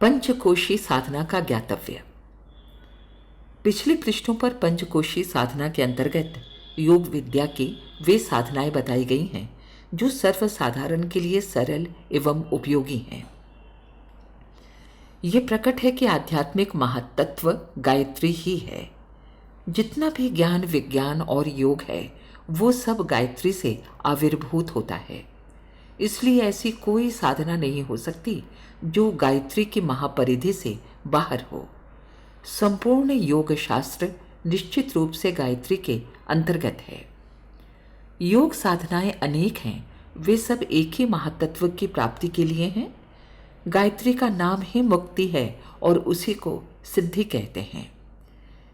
पंचकोशी साधना का ज्ञातव्य। पिछले पृष्ठों पर पंचकोशी साधना के अंतर्गत योग विद्या की वे साधनाएं बताई गई हैं जो सर्वसाधारण के लिए सरल एवं उपयोगी हैं। ये प्रकट है कि आध्यात्मिक महातत्व गायत्री ही है। जितना भी ज्ञान विज्ञान और योग है वो सब गायत्री से आविर्भूत होता है। इसलिए ऐसी कोई साधना नहीं हो सकती जो गायत्री की महापरिधि से बाहर हो। संपूर्ण योग शास्त्र निश्चित रूप से गायत्री के अंतर्गत है। योग साधनाएं अनेक हैं, वे सब एक ही महातत्व की प्राप्ति के लिए हैं। गायत्री का नाम ही मुक्ति है और उसी को सिद्धि कहते हैं।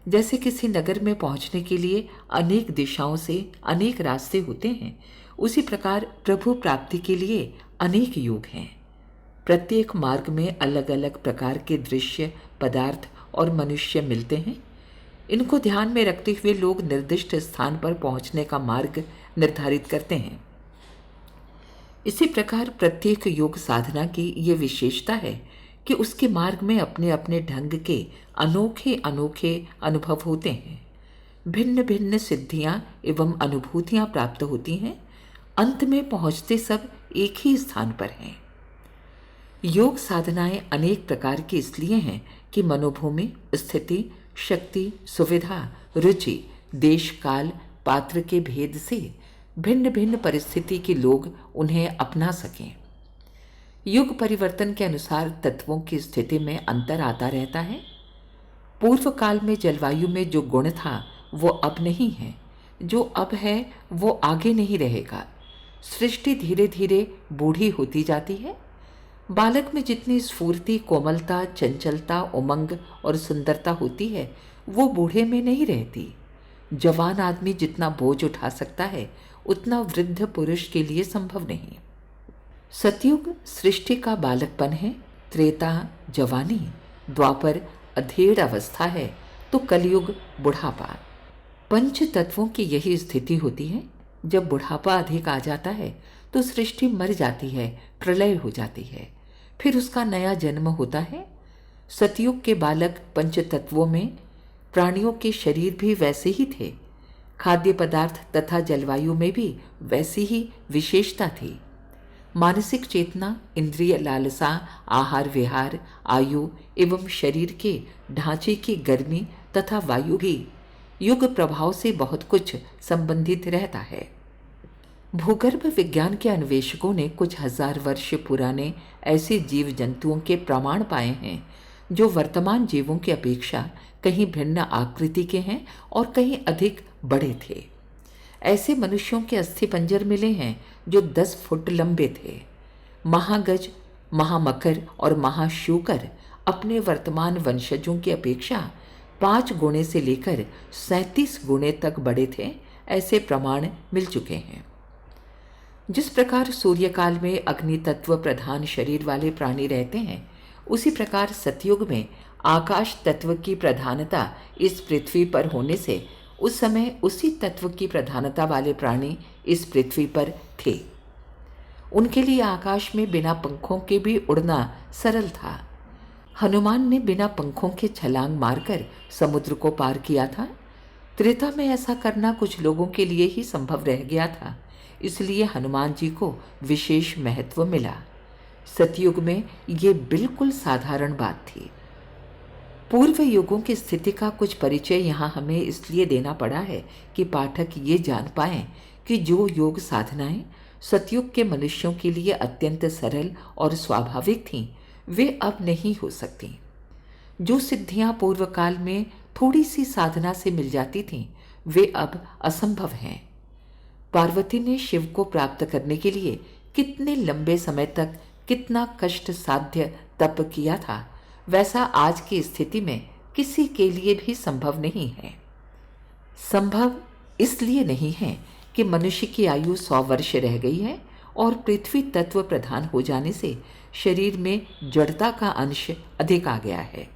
जैसे किसी नगर में पहुंचने के लिए अनेक दिशाओं से अनेक रास्ते होते हैं, उसी प्रकार प्रभु प्राप्ति के लिए अनेक योग हैं। प्रत्येक मार्ग में अलग अलग प्रकार के दृश्य, पदार्थ और मनुष्य मिलते हैं। इनको ध्यान में रखते हुए लोग निर्दिष्ट स्थान पर पहुंचने का मार्ग निर्धारित करते हैं। इसी प्रकार प्रत्येक योग साधना की ये विशेषता है कि उसके मार्ग में अपने अपने ढंग के अनोखे अनोखे अनुभव होते हैं। भिन्न भिन्न सिद्धियां एवं अनुभूतियां प्राप्त होती हैं। अंत में पहुंचते सब एक ही स्थान पर हैं। योग साधनाएं अनेक प्रकार की इसलिए हैं कि मनोभूमि, स्थिति, शक्ति, सुविधा, रुचि, देश काल, पात्र के भेद से भिन्न भिन्न परिस्थिति के लोग उन्हें अपना सकें। युग परिवर्तन के अनुसार तत्वों की स्थिति में अंतर आता रहता है। पूर्व काल में जलवायु में जो गुण था वो अब नहीं है, जो अब है वो आगे नहीं रहेगा। सृष्टि धीरे धीरे बूढ़ी होती जाती है। बालक में जितनी स्फूर्ति, कोमलता, चंचलता, उमंग और सुंदरता होती है वो बूढ़े में नहीं रहती। जवान आदमी जितना बोझ उठा सकता है उतना वृद्ध पुरुष के लिए संभव नहीं। सतयुग सृष्टि का बालकपन है, त्रेता जवानी, द्वापर अधेड़ अवस्था है तो कलयुग बुढ़ापा। पंच तत्वों की यही स्थिति होती है। जब बुढ़ापा अधिक आ जाता है तो सृष्टि मर जाती है, प्रलय हो जाती है, फिर उसका नया जन्म होता है। सतयुग के बालक पंच तत्वों में प्राणियों के शरीर भी वैसे ही थे। खाद्य पदार्थ तथा जलवायु में भी वैसी ही विशेषता थी। मानसिक चेतना, इंद्रिय लालसा, आहार विहार, आयु एवं शरीर के ढांचे की गर्मी तथा वायु भी युग प्रभाव से बहुत कुछ संबंधित रहता है। भूगर्भ विज्ञान के अन्वेषकों ने कुछ हजार वर्ष पुराने ऐसे जीव जंतुओं के प्रमाण पाए हैं जो वर्तमान जीवों की अपेक्षा कहीं भिन्न आकृति के हैं और कहीं अधिक बड़े थे। ऐसे मनुष्यों के अस्थिपंजर मिले हैं जो 10 फुट लंबे थे। महागज, महामकर और महाशूकर अपने वर्तमान वंशजों की अपेक्षा 5 गुणे से लेकर 37 गुणे तक बड़े थे। ऐसे प्रमाण मिल चुके हैं। जिस प्रकार सूर्यकाल में अग्नि तत्व प्रधान शरीर वाले प्राणी रहते हैं, उसी प्रकार सतयुग में आकाश तत्व की प्रधानता इस पृथ्वी पर होने से उस समय उसी तत्व की प्रधानता वाले प्राणी इस पृथ्वी पर थे। उनके लिए आकाश में बिना पंखों के भी उड़ना सरल था। हनुमान ने बिना पंखों के छलांग मारकर समुद्र को पार किया था। त्रेता में ऐसा करना कुछ लोगों के लिए ही संभव रह गया था, इसलिए हनुमान जी को विशेष महत्व मिला। सतयुग में ये बिल्कुल साधारण बात थी। पूर्व युगों की स्थिति का कुछ परिचय यहाँ हमें इसलिए देना पड़ा है कि पाठक ये जान पाएं कि जो योग साधनाएं सतयुग के मनुष्यों के लिए अत्यंत सरल और स्वाभाविक थीं, वे अब नहीं हो सकती। जो सिद्धियां पूर्व काल में थोड़ी सी साधना से मिल जाती थीं, वे अब असंभव हैं। पार्वती ने शिव को प्राप्त करने के लिए कितने लंबे समय तक कितना कष्ट साध्य तप किया था, वैसा आज की स्थिति में किसी के लिए भी संभव नहीं है। संभव इसलिए नहीं है कि मनुष्य की आयु 100 वर्ष रह गई है और पृथ्वी तत्व प्रधान हो जाने से शरीर में जड़ता का अंश अधिक आ गया है।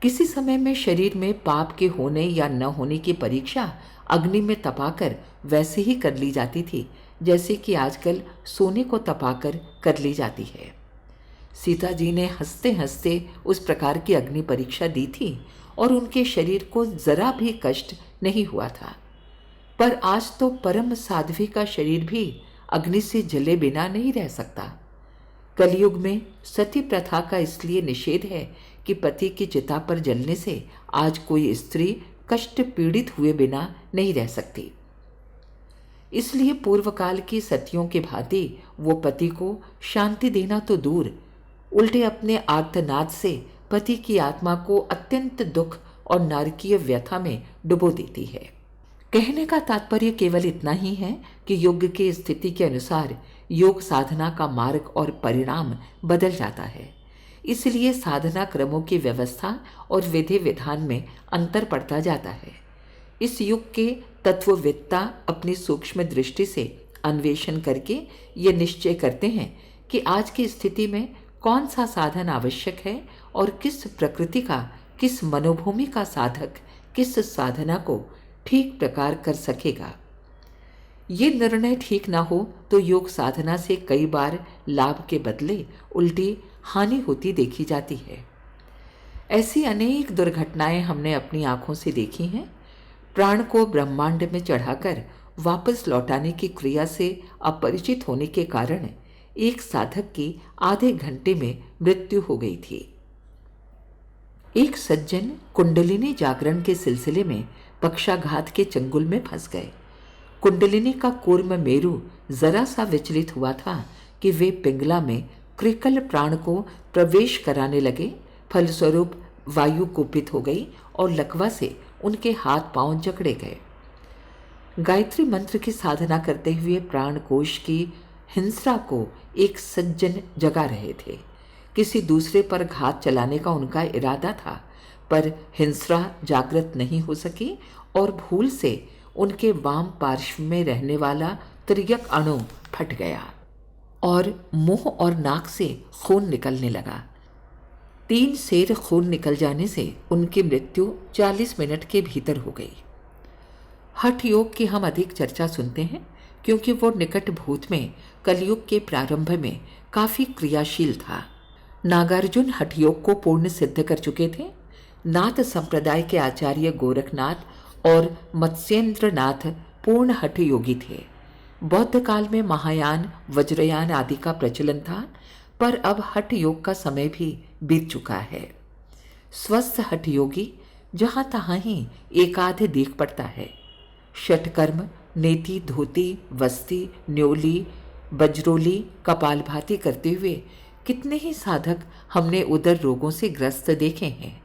किसी समय में शरीर में पाप के होने या न होने की परीक्षा अग्नि में तपाकर वैसे ही कर ली जाती थी जैसे कि आजकल सोने को तपाकर कर ली जाती है। सीता जी ने हंसते हंसते उस प्रकार की अग्नि परीक्षा दी थी और उनके शरीर को जरा भी कष्ट नहीं हुआ था। पर आज तो परम साध्वी का शरीर भी अग्नि से जले बिना नहीं रह सकता। कलयुग में सती प्रथा का इसलिए निषेध है कि पति की चिता पर जलने से आज कोई स्त्री कष्ट पीड़ित हुए बिना नहीं रह सकती। इसलिए पूर्व काल की सतियों के भांति वो पति को शांति देना तो दूर, उल्टे अपने आर्तनाद से पति की आत्मा को अत्यंत दुख और नारकीय व्यथा में डुबो देती है। कहने का तात्पर्य केवल इतना ही है कि युग की स्थिति के अनुसार योग साधना का मार्ग और परिणाम बदल जाता है। इसलिए साधना क्रमों की व्यवस्था और विधि विधान में अंतर पड़ता जाता है। इस युग के तत्ववेत्ता अपनी सूक्ष्म दृष्टि से अन्वेषण करके ये निश्चय करते हैं कि आज की स्थिति में कौन सा साधन आवश्यक है और किस प्रकृति का, किस मनोभूमि का साधक किस साधना को ठीक प्रकार कर सकेगा। ये निर्णय ठीक ना हो तो योग साधना से कई बार लाभ के बदले उल्टी हानि होती देखी जाती है। ऐसी अनेक दुर्घटनाएं हमने अपनी आंखों से देखी हैं। प्राण को ब्रह्मांड में चढ़ाकर वापस लौटाने की क्रिया से अपरिचित होने के कारण एक साधक की आधे घंटे में मृत्यु हो गई थी। एक सज्जन कुंडलिनी जागरण के सिलसिले में पक्षाघात के चंगुल में फंस गए। कुंडलिनी का कूर्म मेरु जरा सा विचलित हुआ था कि वे पिंगला में कृकल प्राण को प्रवेश कराने लगे। फलस्वरूप वायु कुपित हो गई और लकवा से उनके हाथ पांव जकड़े गए। गायत्री मंत्र की साधना करते हुए प्राण कोश की हिंसरा को एक सज्जन जगा रहे थे। किसी दूसरे पर घात चलाने का उनका इरादा था, पर हिंसरा जागृत नहीं हो सकी और भूल से उनके वाम पार्श्व में रहने वाला त्रियक अणु फट गया और मुंह और नाक से खून निकलने लगा। 3 सेर खून निकल जाने से उनकी मृत्यु 40 मिनट के भीतर हो गई। हठ योग की हम अधिक चर्चा सुनते हैं क्योंकि वो निकट भूत में कलयुग के प्रारंभ में काफी क्रियाशील था। नागार्जुन हठ योग को पूर्ण सिद्ध कर चुके थे। नाथ संप्रदाय के आचार्य गोरखनाथ और मत्स्येंद्र नाथ पूर्ण हठ योगी थे। बौद्ध काल में महायान, वज्रयान आदि का प्रचलन था, पर अब हठ योग का समय भी बीत चुका है। स्वस्थ हठ योगी जहां तहां ही एकाध देख पड़ता है। षटकर्म, नेति, धोती, वस्ती, न्योली, बजरोली, कपालभाति करते हुए कितने ही साधक हमने उदर रोगों से ग्रस्त देखे हैं।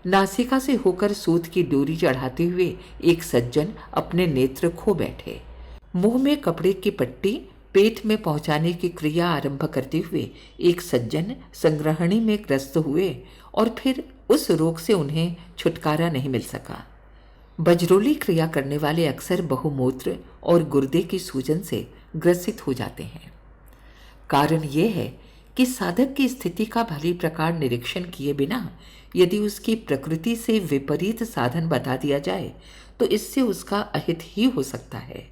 नासिका से होकर सूत की डोरी चढ़ाते हुए एक सज्जन अपने नेत्र खो बैठे। मुंह में कपड़े की पट्टी पेट में पहुंचाने की क्रिया आरंभ करते हुए एक सज्जन संग्रहणी में ग्रस्त हुए और फिर उस रोग से उन्हें छुटकारा नहीं मिल सका। बजरोली क्रिया करने वाले अक्सर बहुमूत्र और गुर्दे की सूजन से ग्रसित हो जाते हैं। कारण यह है कि साधक की स्थिति का भली प्रकार निरीक्षण किए बिना यदि उसकी प्रकृति से विपरीत साधन बता दिया जाए तो इससे उसका अहित ही हो सकता है।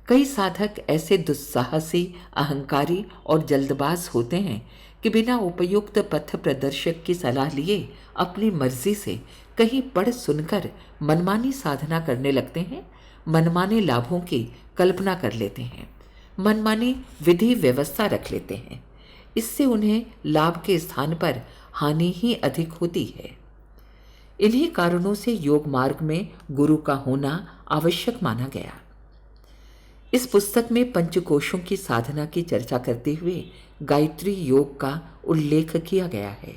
कई साधक ऐसे दुस्साहसी, अहंकारी और जल्दबाज होते हैं कि बिना उपयुक्त पथ प्रदर्शक की सलाह लिए अपनी मर्जी से कहीं पढ़ सुनकर मनमानी साधना करने लगते हैं, मनमाने लाभों की कल्पना कर लेते हैं, मनमानी विधि व्यवस्था रख लेते हैं। इससे उन्हें लाभ के स्थान पर हानि ही अधिक होती है। इन्हीं कारणों से योग मार्ग में गुरु का होना आवश्यक माना गया। इस पुस्तक में पंचकोशों की साधना की चर्चा करते हुए गायत्री योग का उल्लेख किया गया है।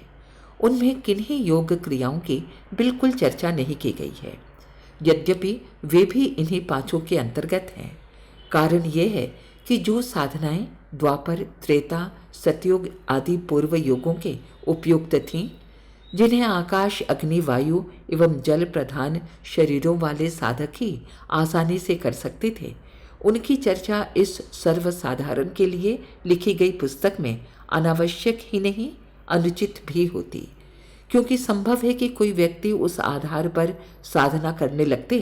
उनमें किन्हीं योग क्रियाओं की बिल्कुल चर्चा नहीं की गई है, यद्यपि वे भी इन्हीं 5 के अंतर्गत हैं। कारण यह है कि जो साधनाएं द्वापर, त्रेता, सतयुग आदि पूर्व युगों के उपयुक्त थीं, जिन्हें आकाश, अग्नि, वायु एवं जल प्रधान शरीरों वाले साधक ही आसानी से कर सकते थे, उनकी चर्चा इस सर्वसाधारण के लिए लिखी गई पुस्तक में अनावश्यक ही नहीं अनुचित भी होती, क्योंकि संभव है कि कोई व्यक्ति उस आधार पर साधना करने लगते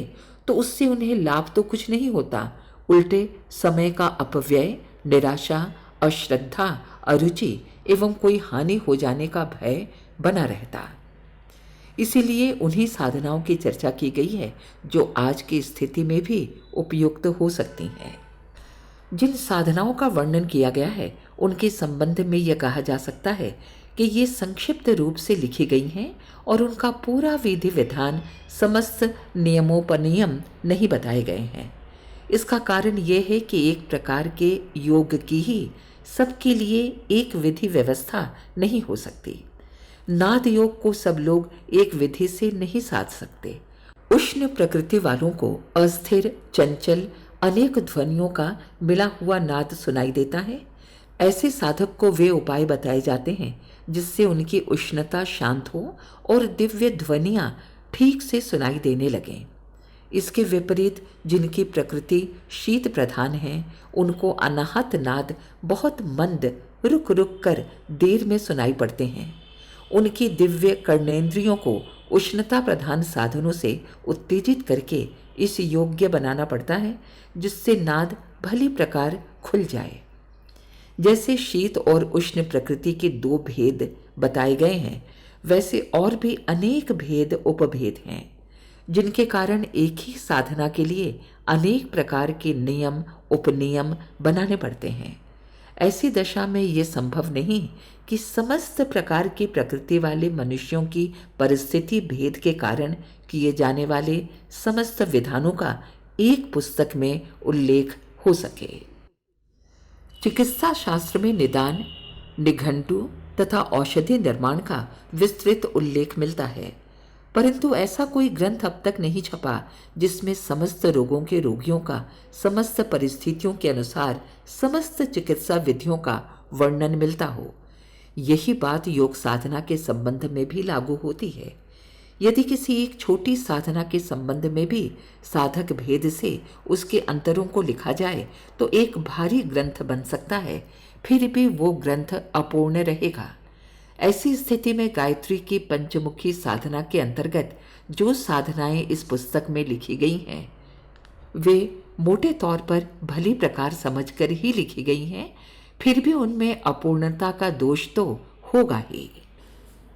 तो उससे उन्हें लाभ तो कुछ नहीं होता, उल्टे समय का अपव्यय, निराशा, अश्रद्धा, अरुचि एवं कोई हानि हो जाने का भय बना रहता। इसीलिए उन्हीं साधनाओं की चर्चा की गई है जो आज की स्थिति में भी उपयुक्त हो सकती हैं। जिन साधनाओं का वर्णन किया गया है उनके संबंध में यह कहा जा सकता है कि ये संक्षिप्त रूप से लिखी गई हैं और उनका पूरा विधि विधान समस्त नियमोपनियम नहीं बताए गए हैं। इसका कारण यह है कि एक प्रकार के योग की ही सबके लिए एक विधि व्यवस्था नहीं हो सकती। नाद योग को सब लोग एक विधि से नहीं साध सकते। उष्ण प्रकृति वालों को अस्थिर, चंचल, अनेक ध्वनियों का मिला हुआ नाद सुनाई देता है। ऐसे साधक को वे उपाय बताए जाते हैं जिससे उनकी उष्णता शांत हो और दिव्य ध्वनियां ठीक से सुनाई देने लगें। इसके विपरीत जिनकी प्रकृति शीत प्रधान है, उनको अनाहत नाद बहुत मंद, रुक रुक कर देर में सुनाई पड़ते हैं। उनकी दिव्य कर्णेंद्रियों को उष्णता प्रधान साधनों से उत्तेजित करके इस योग्य बनाना पड़ता है जिससे नाद भली प्रकार खुल जाए। जैसे शीत और उष्ण प्रकृति के दो भेद बताए गए हैं, वैसे और भी अनेक भेद उपभेद हैं जिनके कारण एक ही साधना के लिए अनेक प्रकार के नियम उपनियम बनाने पड़ते हैं। ऐसी दशा में ये संभव नहीं कि समस्त प्रकार की प्रकृति वाले मनुष्यों की परिस्थिति भेद के कारण किए जाने वाले समस्त विधानों का एक पुस्तक में उल्लेख हो सके। चिकित्सा शास्त्र में निदान, निघंटु तथा औषधि निर्माण का विस्तृत उल्लेख मिलता है, परंतु ऐसा कोई ग्रंथ अब तक नहीं छपा जिसमें समस्त रोगों के रोगियों का समस्त परिस्थितियों के अनुसार समस्त चिकित्सा विधियों का वर्णन मिलता हो। यही बात योग साधना के संबंध में भी लागू होती है। यदि किसी एक छोटी साधना के संबंध में भी साधक भेद से उसके अंतरों को लिखा जाए तो एक भारी ग्रंथ बन सकता है, फिर भी वो ग्रंथ अपूर्ण रहेगा। ऐसी स्थिति में गायत्री की पंचमुखी साधना के अंतर्गत जो साधनाएं इस पुस्तक में लिखी गई हैं, वे मोटे तौर पर भली प्रकार समझकर ही लिखी गई हैं, फिर भी उनमें अपूर्णता का दोष तो होगा ही।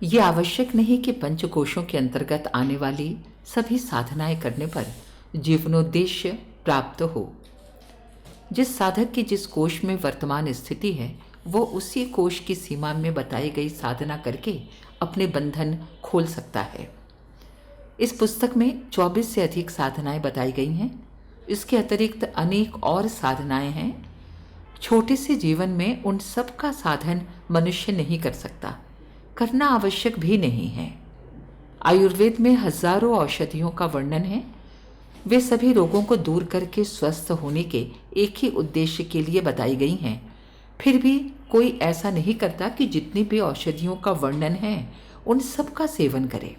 ये आवश्यक नहीं कि पंचकोशों के अंतर्गत आने वाली सभी साधनाएं करने पर जीवनोद्देश्य प्राप्त हो। जिस साधक की जिस कोश में वर्तमान स्थिति है, वो उसी कोश की सीमा में बताई गई साधना करके अपने बंधन खोल सकता है। इस पुस्तक में 24 से अधिक साधनाएं बताई गई हैं। इसके अतिरिक्त अनेक और साधनाएं हैं। छोटे से जीवन में उन सब का साधन मनुष्य नहीं कर सकता, करना आवश्यक भी नहीं है। आयुर्वेद में हजारों औषधियों का वर्णन है। वे सभी रोगों को दूर करके स्वस्थ होने के एक ही उद्देश्य के लिए बताई गई हैं। फिर भी कोई ऐसा नहीं करता कि जितनी भी औषधियों का वर्णन है उन सब का सेवन करे।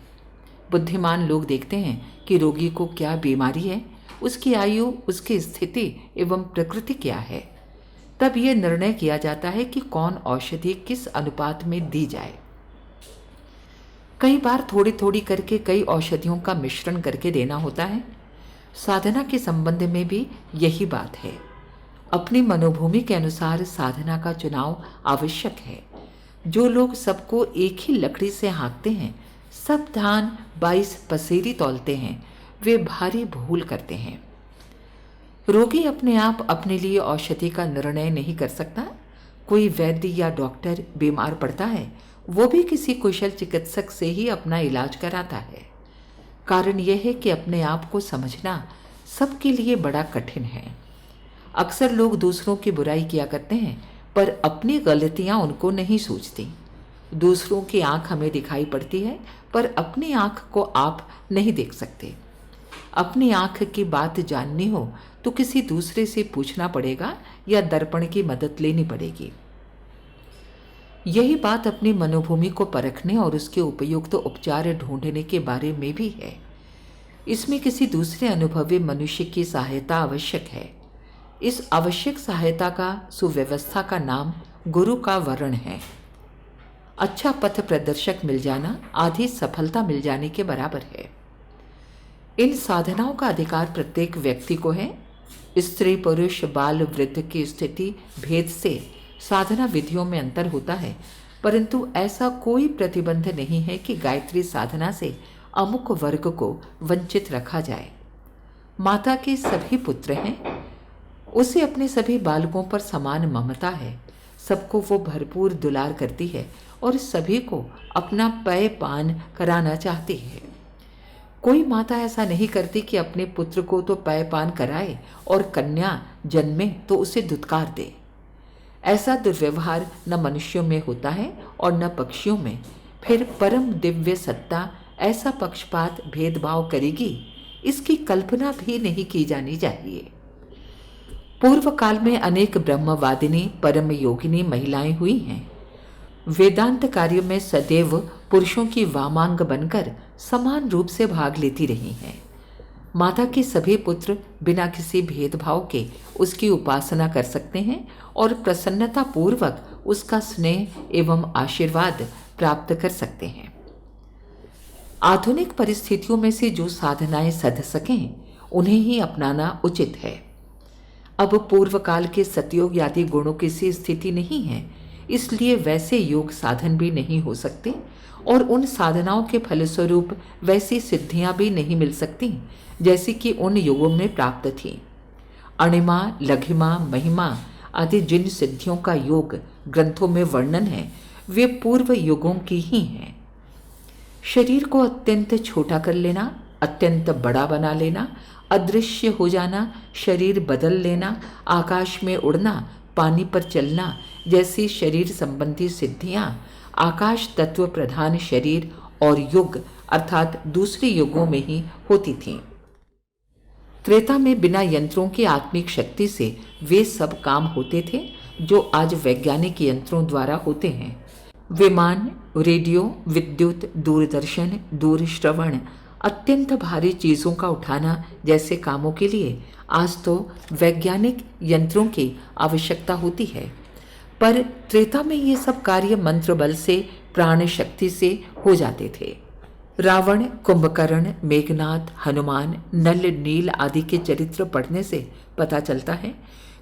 बुद्धिमान लोग देखते हैं कि रोगी को क्या बीमारी है, उसकी आयु, उसकी स्थिति एवं प्रकृति क्या है। तब यह निर्णय किया जाता है कि कौन औषधि किस अनुपात में दी जाए। कई बार थोड़ी थोड़ी करके कई औषधियों का मिश्रण करके देना होता है। साधना के संबंध में भी यही बात है। अपनी मनोभूमि के अनुसार साधना का चुनाव आवश्यक है। जो लोग सबको एक ही लकड़ी से हाँकते हैं, सब धान 22 पसेरी तौलते हैं, वे भारी भूल करते हैं। रोगी अपने आप अपने लिए औषधि का निर्णय नहीं कर सकता। कोई वैद्य या डॉक्टर बीमार पड़ता है, वो भी किसी कुशल चिकित्सक से ही अपना इलाज कराता है। कारण यह है कि अपने आप को समझना सबके लिए बड़ा कठिन है। अक्सर लोग दूसरों की बुराई किया करते हैं, पर अपनी गलतियां उनको नहीं सूझती। दूसरों की आंख हमें दिखाई पड़ती है, पर अपनी आंख को आप नहीं देख सकते। अपनी आंख की बात जाननी हो तो किसी दूसरे से पूछना पड़ेगा या दर्पण की मदद लेनी पड़ेगी। यही बात अपनी मनोभूमि को परखने और उसके उपयुक्त उपचार ढूंढने के बारे में भी है। इसमें किसी दूसरे अनुभवी मनुष्य की सहायता आवश्यक है। इस आवश्यक सहायता का सुव्यवस्था का नाम गुरु का वरण है। अच्छा पथ प्रदर्शक मिल जाना आधी सफलता मिल जाने के बराबर है। इन साधनाओं का अधिकार प्रत्येक व्यक्ति को है। स्त्री, पुरुष, बाल, वृद्ध की स्थिति भेद से साधना विधियों में अंतर होता है, परंतु ऐसा कोई प्रतिबंध नहीं है कि गायत्री साधना से अमुक वर्ग को वंचित रखा जाए। माता के सभी पुत्र हैं, उसे अपने सभी बालकों पर समान ममता है। सबको वो भरपूर दुलार करती है और सभी को अपना पेय पान कराना चाहती है। कोई माता ऐसा नहीं करती कि अपने पुत्र को तो पेय पान कराए और कन्या जन्मे तो उसे धुतकार दे। ऐसा दुर्व्यवहार न मनुष्यों में होता है और न पक्षियों में। फिर परम दिव्य सत्ता ऐसा पक्षपात भेदभाव करेगी, इसकी कल्पना भी नहीं की जानी चाहिए। पूर्व काल में अनेक ब्रह्मवादिनी परम योगिनी महिलाएं हुई हैं। वेदांत कार्य में सदैव पुरुषों की वामांग बनकर समान रूप से भाग लेती रही हैं। माता के सभी पुत्र बिना किसी भेदभाव के उसकी उपासना कर सकते हैं और प्रसन्नता पूर्वक उसका स्नेह एवं आशीर्वाद प्राप्त कर सकते हैं। आधुनिक परिस्थितियों में से जो साधनाएं सध सकें उन्हें ही अपनाना उचित है। अब पूर्व काल के सतयोग आदि गुणों की सी स्थिति नहीं है, इसलिए वैसे योग साधन भी नहीं हो सकते और उन साधनाओं के फलस्वरूप वैसी सिद्धियां भी नहीं मिल सकती जैसी कि उन युगों में प्राप्त थी। अणिमा, लघिमा, महिमा आदि जिन सिद्धियों का योग ग्रंथों में वर्णन है वे पूर्व युगों की ही हैं। शरीर को अत्यंत छोटा कर लेना, अत्यंत बड़ा बना लेना, अदृश्य हो जाना, शरीर बदल लेना, आकाश में उड़ना, पानी पर चलना जैसी शरीर संबंधी सिद्धियां आकाश तत्व प्रधान शरीर और युग अर्थात दूसरे युगों में ही होती थीं। त्रेता में बिना यंत्रों की आत्मिक शक्ति से वे सब काम होते थे जो आज वैज्ञानिक यंत्रों द्वारा होते हैं। विमान, रेडियो, विद्युत, दूरदर्शन, दूरश्रवण, अत्यंत भारी चीज़ों का उठाना जैसे कामों के लिए आज तो वैज्ञानिक यंत्रों की आवश्यकता होती है, पर त्रेता में ये सब कार्य मंत्र बल से, प्राण शक्ति से हो जाते थे। रावण, कुंभकर्ण, मेघनाथ, हनुमान, नल, नील आदि के चरित्र पढ़ने से पता चलता है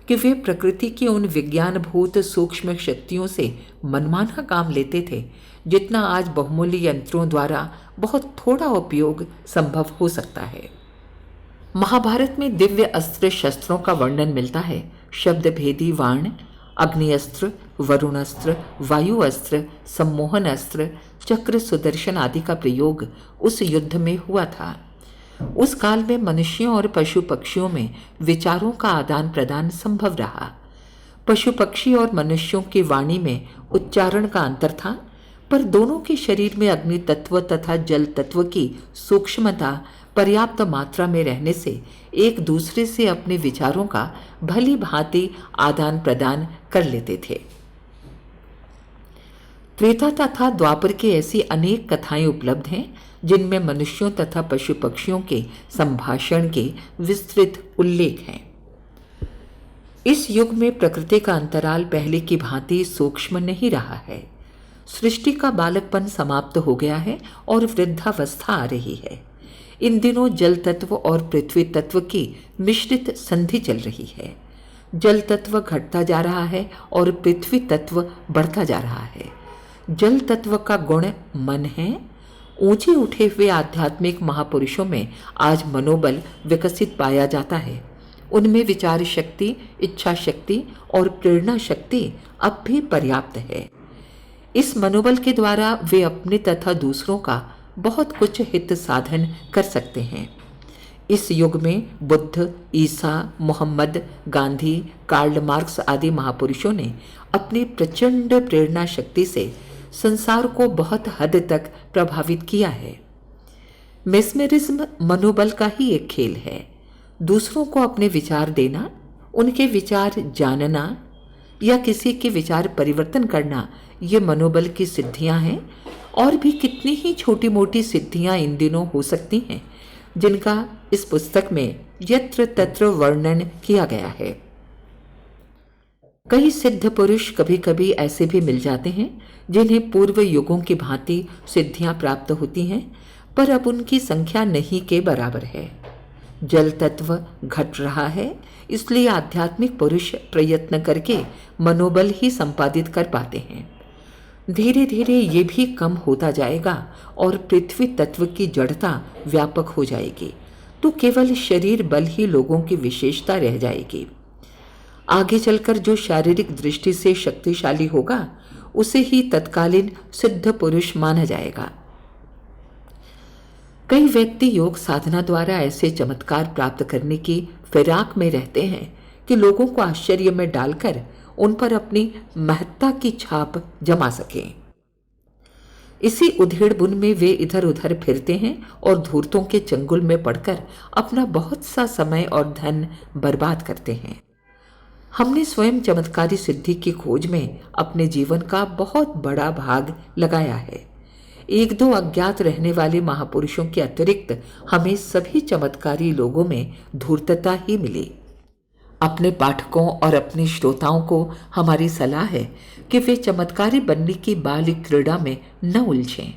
कि वे प्रकृति की उन विज्ञानभूत सूक्ष्म शक्तियों से मनमाना काम लेते थे जितना आज बहुमूल्य यंत्रों द्वारा बहुत थोड़ा उपयोग संभव हो सकता है। महाभारत में दिव्य अस्त्र शस्त्रों का वर्णन मिलता है। शब्द भेदी वाण, अग्नि अस्त्र, वरुण अस्त्र, वायु अस्त्र, सम्मोहन अस्त्र, चक्र, सुदर्शन आदि का प्रयोग उस युद्ध में हुआ था। उस काल में मनुष्यों और पशु पक्षियों में विचारों का आदान प्रदान संभव रहा। पशु पक्षी और मनुष्यों की वाणी में उच्चारण का अंतर था, पर दोनों के शरीर में अग्नि तत्व तथा जल तत्व की सूक्ष्मता पर्याप्त मात्रा में रहने से एक दूसरे से अपने विचारों का भली भांति आदान प्रदान कर लेते थे। त्रेता तथा द्वापर की ऐसी अनेक कथाएं उपलब्ध हैं जिनमें मनुष्यों तथा पशु पक्षियों के संभाषण के विस्तृत उल्लेख हैं। इस युग में प्रकृति का अंतराल पहले की भांति सूक्ष्म नहीं रहा है। सृष्टि का बालकपन समाप्त हो गया है और वृद्धावस्था आ रही है। इन दिनों जल तत्व और पृथ्वी तत्व की मिश्रित संधि चल रही है। जल तत्व घटता जा रहा है और पृथ्वी तत्व बढ़ता जा रहा है। जल तत्व का गुण मन है। ऊंचे उठे हुए आध्यात्मिक महापुरुषों में आज मनोबल विकसित पाया जाता है। उनमें विचार शक्ति, इच्छा शक्ति और प्रेरणा शक्ति अब भी पर्याप्त है। इस मनोबल के द्वारा वे अपने तथा दूसरों का बहुत कुछ हित साधन कर सकते हैं। इस युग में बुद्ध, ईसा, मोहम्मद, गांधी, कार्ल मार्क्स आदि महापुरुषों ने अपनी प्रचंड प्रेरणा शक्ति से संसार को बहुत हद तक प्रभावित किया है। मेस्मेरिज्म मनोबल का ही एक खेल है। दूसरों को अपने विचार देना, उनके विचार जानना या किसी के विचार परिवर्तन करना, ये मनोबल की सिद्धियां हैं। और भी कितनी ही छोटी मोटी सिद्धियां इन दिनों हो सकती हैं जिनका इस पुस्तक में यत्र तत्र वर्णन किया गया है। कई सिद्ध पुरुष कभी कभी ऐसे भी मिल जाते हैं जिन्हें पूर्व युगों की भांति सिद्धियां प्राप्त होती हैं, पर अब उनकी संख्या नहीं के बराबर है। जल तत्व घट रहा है, इसलिए आध्यात्मिक पुरुष प्रयत्न करके मनोबल ही संपादित कर पाते हैं। धीरे धीरे ये भी कम होता जाएगा और पृथ्वी तत्व की जड़ता व्यापक हो जाएगी, तो केवल शरीर बल ही लोगों की विशेषता रह जाएगी। आगे चलकर जो शारीरिक दृष्टि से शक्तिशाली होगा उसे ही तत्कालीन सिद्ध पुरुष माना जाएगा। कई व्यक्ति योग साधना द्वारा ऐसे चमत्कार प्राप्त करने की फिराक में रहते हैं कि लोगों को आश्चर्य में डालकर उन पर अपनी महत्ता की छाप जमा सकें। इसी उधेड़ बुन में वे इधर उधर फिरते हैं और धूर्तों के चंगुल में पड़कर अपना बहुत सा समय और धन बर्बाद करते हैं। हमने स्वयं चमत्कारी सिद्धि की खोज में अपने जीवन का बहुत बड़ा भाग लगाया है। एक दो अज्ञात रहने वाले महापुरुषों के अतिरिक्त हमें सभी चमत्कारी लोगों में धूर्तता ही मिली। अपने पाठकों और अपने श्रोताओं को हमारी सलाह है कि वे चमत्कारी बनने की बाल क्रीड़ा में न उलझें,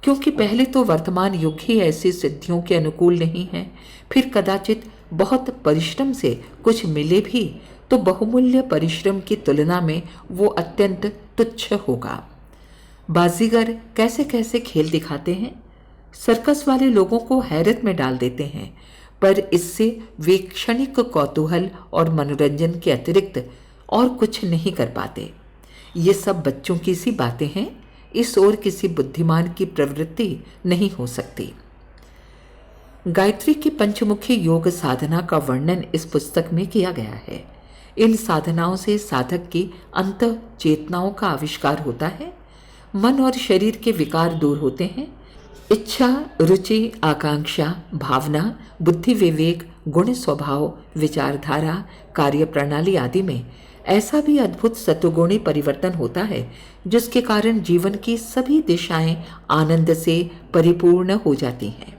क्योंकि पहले तो वर्तमान युग ही ऐसी सिद्धियों के अनुकूल नहीं है, फिर कदाचित बहुत परिश्रम से कुछ मिले भी तो बहुमूल्य परिश्रम की तुलना में वो अत्यंत तुच्छ होगा। बाजीगर कैसे कैसे खेल दिखाते हैं, सर्कस वाले लोगों को हैरत में डाल देते हैं, पर इससे वे क्षणिक कौतूहल और मनोरंजन के अतिरिक्त और कुछ नहीं कर पाते। ये सब बच्चों की सी बातें हैं, इस ओर किसी बुद्धिमान की प्रवृत्ति नहीं हो सकती। गायत्री की पंचमुखी योग साधना का वर्णन इस पुस्तक में किया गया है। इन साधनाओं से साधक की अंत चेतनाओं का आविष्कार होता है, मन और शरीर के विकार दूर होते हैं, इच्छा, रुचि, आकांक्षा, भावना, बुद्धि, विवेक, गुण, स्वभाव, विचारधारा, कार्य प्रणाली आदि में ऐसा भी अद्भुत सत्वगुणी परिवर्तन होता है जिसके कारण जीवन की सभी दिशाएं आनंद से परिपूर्ण हो जाती हैं।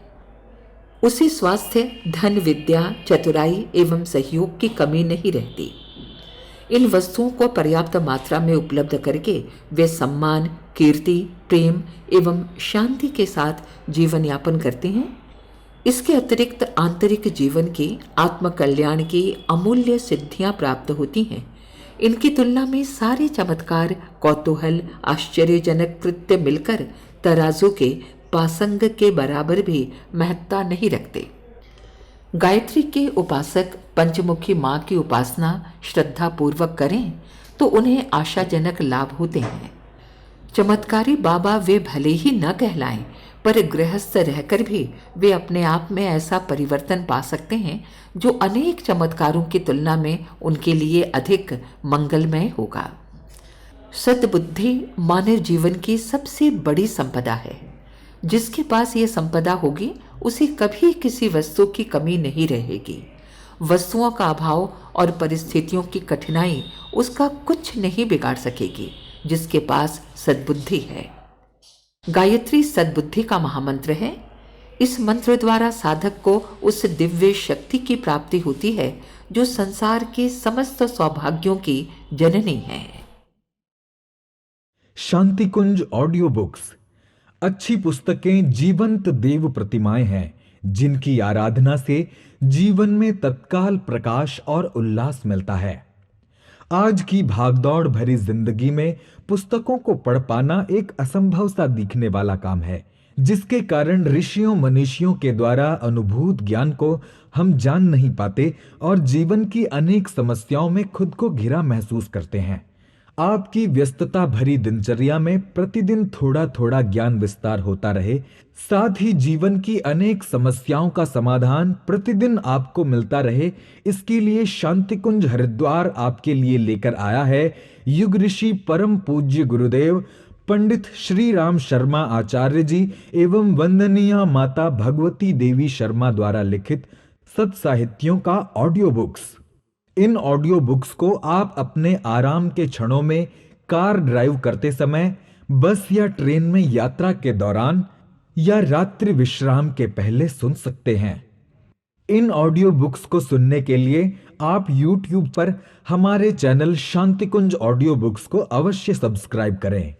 उसे स्वास्थ्य, धन, विद्या, चतुराई एवं सहयोग की कमी नहीं रहती। इन वस्तुओं को पर्याप्त मात्रा में उपलब्ध करके वे सम्मान, कीर्ति, प्रेम एवं शांति के साथ जीवन यापन करते हैं। इसके अतिरिक्त आंतरिक जीवन की, आत्मकल्याण की अमूल्य सिद्धियां प्राप्त होती हैं। इनकी तुलना में सारे चमत्कार, कौतूहल, आश्चर्यजनक कृत्य मिलकर तराजू के पासंग के बराबर भी महत्ता नहीं रखते। गायत्री के उपासक पंचमुखी माँ की उपासना श्रद्धा पूर्वक करें तो उन्हें आशाजनक लाभ होते हैं। चमत्कारी बाबा वे भले ही न कहलाएं, पर गृहस्थ रहकर भी वे अपने आप में ऐसा परिवर्तन पा सकते हैं जो अनेक चमत्कारों की तुलना में उनके लिए अधिक मंगलमय होगा। सद्बुद्धि मानव जीवन की सबसे बड़ी संपदा है। जिसके पास ये संपदा होगी उसे कभी किसी वस्तु की कमी नहीं रहेगी। वस्तुओं का अभाव और परिस्थितियों की कठिनाई उसका कुछ नहीं बिगाड़ सकेगी जिसके पास सद्बुद्धि है। गायत्री सद्बुद्धि का महामंत्र है। इस मंत्र द्वारा साधक को उस दिव्य शक्ति की प्राप्ति होती है जो संसार के समस्त सौभाग्यों की जननी है। शांति कुंज ऑडियो बुक्स अच्छी पुस्तकें जीवंत देव प्रतिमाएं हैं जिनकी आराधना से जीवन में तत्काल प्रकाश और उल्लास मिलता है। आज की भागदौड़ भरी जिंदगी में पुस्तकों को पढ़ पाना एक असंभव सा दिखने वाला काम है, जिसके कारण ऋषियों मनीषियों के द्वारा अनुभूत ज्ञान को हम जान नहीं पाते और जीवन की अनेक समस्याओं में खुद को घिरा महसूस करते हैं। आपकी व्यस्तता भरी दिनचर्या में प्रतिदिन थोड़ा थोड़ा ज्ञान विस्तार होता रहे, साथ ही जीवन की अनेक समस्याओं का समाधान प्रतिदिन आपको मिलता रहे, इसके लिए शांति कुंज हरिद्वार आपके लिए लेकर आया है युग ऋषि परम पूज्य गुरुदेव पंडित श्री राम शर्मा आचार्य जी एवं वंदनीय माता भगवती देवी शर्मा द्वारा लिखित सत्साहित्यों का ऑडियो बुक्स। इन ऑडियो बुक्स को आप अपने आराम के क्षणों में, कार ड्राइव करते समय, बस या ट्रेन में यात्रा के दौरान या रात्रि विश्राम के पहले सुन सकते हैं। इन ऑडियो बुक्स को सुनने के लिए आप YouTube पर हमारे चैनल शांति कुंज ऑडियो बुक्स को अवश्य सब्सक्राइब करें।